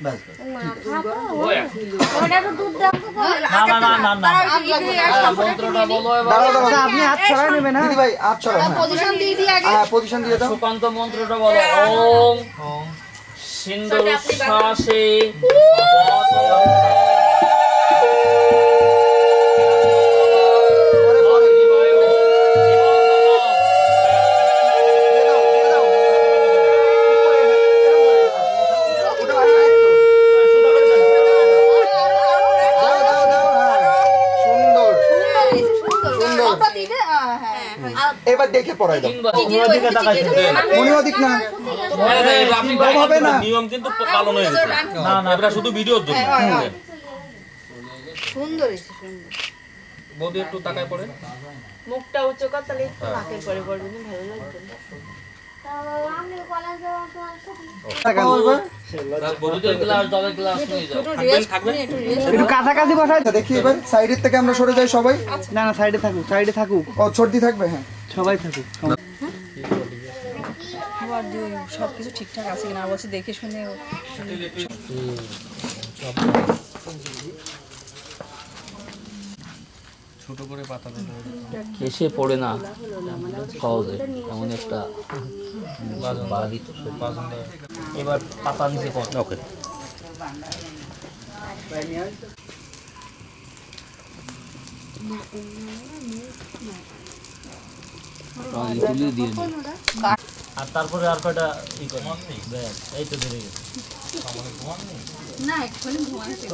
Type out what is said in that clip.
বাস ওটা তো দুধ দাও না মন্ত্রটা বলো এবার আপনি হাত ছড়াই নেবেন। দিদি ভাই হাত ছড়াও। পজিশন দিয়ে দি আগে। হ্যাঁ পজিশন দিয়ে দাও। সুকান্ত মন্ত্রটা বলো ওম সিন্ধু শ্বাসে এবার দেখে পড়াই দাও। মনোদিক না হবে না নিয়ম কিন্তু পালন হয়ে গেছে। না এটা শুধু ভিডিওর জন্য। সুন্দর হইছে সুন্দর। বৌদি একটু তাকায় পড়ে। মুখটা উঁচু কর তাহলে একটু নাকের পরে পড়বে না ভালো লাগবে না। আমি কলেজ যাওয়ার একটু কাছাকাছি বসাই। দেখি এবার সাইডের থেকে আমরা সরে যাই সবাই। না না সাইডে থাকুক, সাইডে থাকুক। ও সর্দি থাকবে। হ্যাঁ সবাই থাকুক। সবকিছু ঠিকঠাক আছে কিনা বলছি দেখে শুনে ছোট করে পাতা দিতে এসে পড়ে না সহজে এমন একটা বাড়ি। এবার পাতা নিচে পড়ে। ওকে আর তারপরে আর কয়টা ই করে এই তো ধরে গেছে না এক্ষুনি ঘুমাইছে।